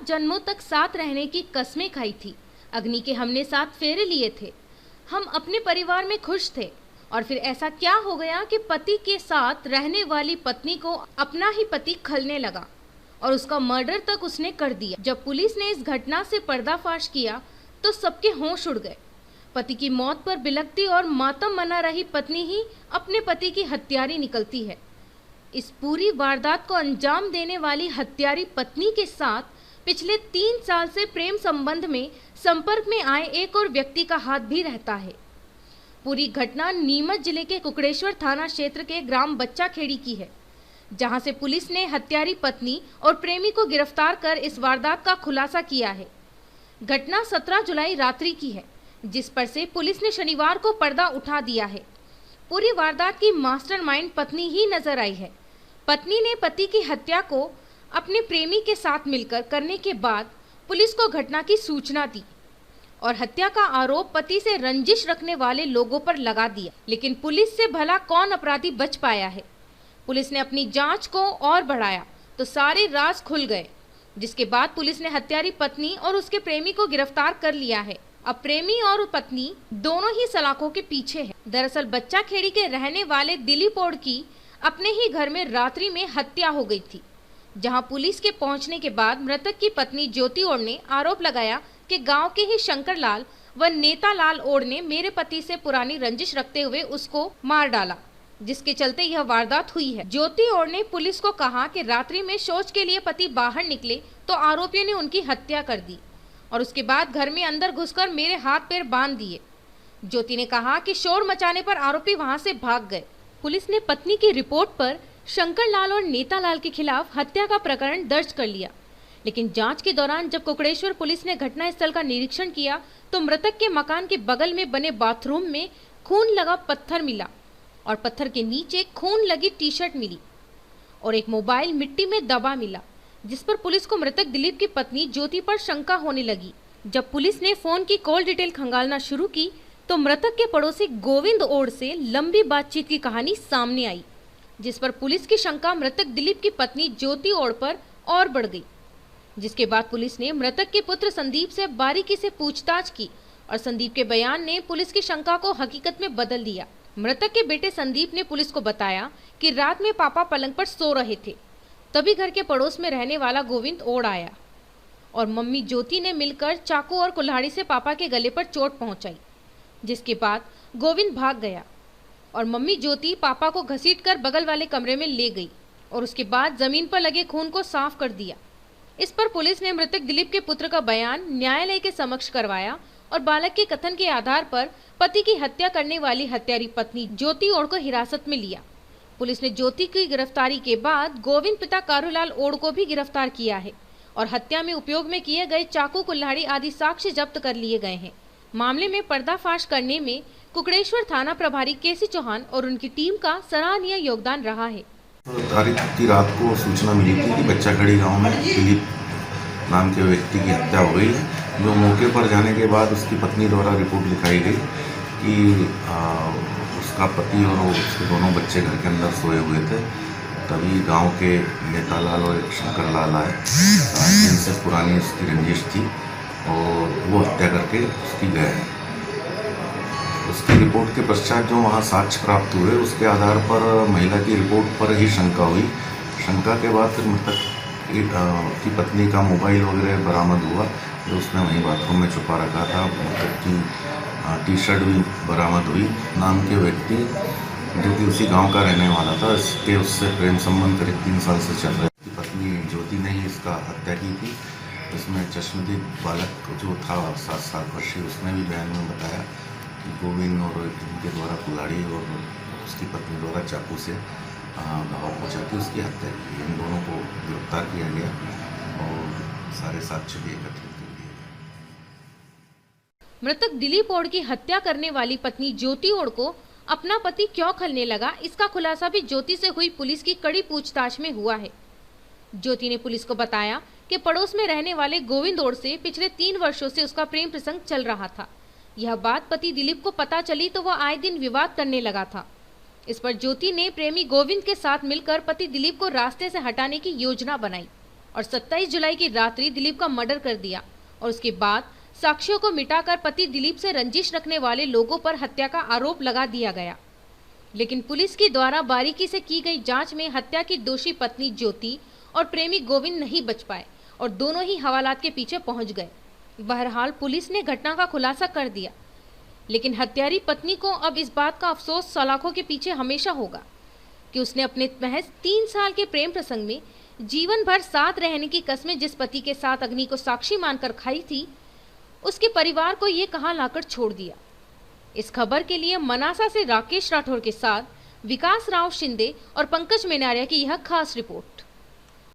जन्मों तक साथ रहने की कस्में खाई थी। अग्नि के हमने 7 फेरे लिए थे। हम अपने परिवार में खुश थे और फिर ऐसा क्या हो गया कि पति के साथ रहने वाली पत्नी को अपना ही पति खलने लगा और उसका मर्डर तक उसने कर दिया। जब पुलिस ने इस घटना से पर्दाफाश किया तो सबके होश उड़ गए। पति की मौत पर बिलखती और मातम मना रही पत्नी ही अपने पति की हत्यारी निकलती है। इस पूरी वारदात को अंजाम देने वाली हत्यारी पत्नी के साथ पिछले 3 साल से प्रेम संबंध में संपर्क में आए एक और व्यक्ति का हाथ भी रहता है। पूरी घटना नीमच जिले के कुकड़ेश्वर थाना क्षेत्र के ग्राम बच्चा खेड़ी की है, जहां से पुलिस ने हत्यारी पत्नी और प्रेमी को गिरफ्तार कर इस वारदात का खुलासा किया है। घटना 17 जुलाई रात्रि की है, जिस पर से पुलिस ने शनिवार को पर्दा उठा दिया है। पूरी वारदात की मास्टरमाइंड पत्नी ही नजर आई है। पत्नी ने पति की हत्या को अपने प्रेमी के साथ मिलकर करने के बाद पुलिस को घटना की सूचना दी और हत्या का आरोप पति से रंजिश रखने वाले लोगों पर लगा दिया। लेकिन पुलिस से भला कौन अपराधी बच पाया है। पुलिस ने अपनी जांच को और बढ़ाया तो सारे राज खुल गए, जिसके बाद पुलिस ने हत्यारी पत्नी और उसके प्रेमी को गिरफ्तार कर लिया है। अब प्रेमी और पत्नी दोनों ही सलाखों के पीछे है। दरअसल बच्चा खेड़ी के रहने वाले दिलीप ओड की अपने ही घर में रात्रि में हत्या हो गई थी, जहां पुलिस के पहुंचने के बाद मृतक की पत्नी ज्योति ओड ने आरोप लगाया कि गांव के ही शंकर लाल व नेता लाल ओड ने मेरे पति से पुरानी रंजिश रखते हुए उसको मार डाला, जिसके चलते यह वारदात हुई है। ज्योति ओड ने पुलिस को कहा कि रात्रि में शौच के लिए पति बाहर निकले तो आरोपियों ने उनकी हत्या कर दी और उसके बाद घर में अंदर घुसकर मेरे हाथ पैर बांध दिए। ज्योति ने कहा कि शोर मचाने पर आरोपी वहां से भाग गए। पुलिस ने पत्नी की रिपोर्ट पर शंकर लाल और नेता लाल के खिलाफ हत्या का प्रकरण दर्ज कर लिया, लेकिन जांच के दौरान जब कुकड़ेश्वर पुलिस ने घटनास्थल का निरीक्षण किया तो मृतक के मकान के बगल में बने बाथरूम में खून लगा पत्थर मिला और पत्थर के नीचे खून लगी टी-शर्ट मिली और एक मोबाइल मिट्टी में दबा मिला, जिस पर पुलिस को मृतक दिलीप की पत्नी ज्योति पर शंका होने लगी। जब पुलिस ने फोन की कॉल डिटेल खंगालना शुरू की तो मृतक के पड़ोसी गोविंद ओड से लंबी बातचीत की कहानी सामने आई, जिस पर पुलिस की शंका मृतक दिलीप की पत्नी ज्योति ओड पर और बढ़ गई। जिसके बाद पुलिस ने मृतक के पुत्र संदीप से बारीकी से पूछताछ की और संदीप के बयान ने पुलिस की शंका को हकीकत में बदल दिया। मृतक के बेटे संदीप ने पुलिस को बताया कि रात में पापा पलंग पर सो रहे थे, तभी घर के पड़ोस में रहने वाला गोविंद ओड आया और मम्मी ज्योति ने मिलकर चाकू और कुल्हाड़ी से पापा के गले पर चोट पहुंचाई, जिसके बाद गोविंद भाग गया और मम्मी ज्योति पापा को घसीटकर बगल वाले कमरे में ले गई और उसके बाद जमीन पर लगे खून को साफ कर दिया। इस पर पुलिस ने मृतक दिलीप के पुत्र का बयान न्यायालय के समक्ष करवाया और बालक के कथन के आधार पर पति की हत्या करने वाली हत्यारी पत्नी ज्योति ओड को हिरासत में लिया। पुलिस ने ज्योति की गिरफ्तारी के बाद गोविंद पिता कारूलाल ओड को भी गिरफ्तार किया है और हत्या में उपयोग में किए गए चाकू कुल्हाड़ी आदि साक्ष्य जब्त कर लिए गए हैं। मामले में पर्दाफाश करने में कुकड़ेश्वर थाना प्रभारी केसी चौहान और उनकी टीम का सराहनीय योगदान रहा है। तारीख की रात को सूचना मिली थी कि बच्चा खड़ी गांव में दिलीप नाम के व्यक्ति की हत्या हो गई है, जो मौके पर जाने के बाद उसकी पत्नी द्वारा रिपोर्ट लिखाई गई कि उसका पति और उसके दोनों बच्चे घर के अंदर सोए हुए थे। तभी गांव के नेता लाल और शंकर लाल आए, जिनसे पुरानी उसकी रंजिश थी और वो हत्या करके उसकी गए हैं। उसकी रिपोर्ट के पश्चात जो वहाँ साक्ष्य प्राप्त हुए उसके आधार पर महिला की रिपोर्ट पर ही शंका हुई। शंका के बाद फिर मृतक की पत्नी का मोबाइल वगैरह बरामद हुआ, जो उसने वहीं बाथरूम में छुपा रखा था। मृतक की टी-शर्ट भी बरामद हुई। नाम के व्यक्ति जो कि उसी गांव का रहने वाला था, इसके उससे प्रेम संबंध करीब 3 साल से चल रहा है। पत्नी ज्योति ने ही इसका हत्या की थी। इसमें चश्मदीद बालक जो था 7 वर्षीय, उसने भी बयान में बताया कि गोविंद और इनके द्वारा कुल्हाड़ी और उसकी पत्नी द्वारा चाकू से घाव पहुँचा के उसकी हत्या की। इन दोनों को गिरफ्तार किया गया और सारे साक्ष्य भी एकत्रित कर दिए गए। मृतक दिलीप ओड की हत्या करने वाली पत्नी ज्योति ओड को अपना पति क्यों खलने लगा, इसका खुलासा भी ज्योति से हुई पुलिस की कड़ी पूछताछ में हुआ है। ज्योति ने पुलिस को बताया कि पड़ोस में रहने वाले गोविंद ओड से पिछले 3 वर्षों से उसका प्रेम प्रसंग चल रहा था। यह बात पति दिलीप को पता चली तो वह आए दिन विवाद करने लगा था। इस पर ज्योति ने प्रेमी गोविंद के साथ मिलकर पति दिलीप को रास्ते से हटाने की योजना बनाई और 27 जुलाई की रात्रि दिलीप का मर्डर कर दिया और उसके बाद साक्ष्यों को मिटाकर पति दिलीप से रंजिश रखने वाले लोगों पर हत्या का आरोप लगा दिया गया। लेकिन पुलिस के द्वारा बारीकी से की गई जांच में हत्या की दोषी पत्नी ज्योति और प्रेमी गोविंद नहीं बच पाए और दोनों ही हवालात के पीछे पहुंच गए। बहरहाल पुलिस ने घटना का खुलासा कर दिया, लेकिन हत्यारी पत्नी को अब इस बात का अफसोस सलाखों के पीछे हमेशा होगा कि उसने अपने महज 3 साल के प्रेम प्रसंग में जीवन भर साथ रहने की कसमें जिस पति के साथ अग्नि को साक्षी मानकर खाई थी, उसके परिवार को ये कहां लाकर छोड़ दिया। इस खबर के लिए मनासा से राकेश राठौर के साथ विकास राव शिंदे और पंकज मेनारिया की यह खास रिपोर्ट।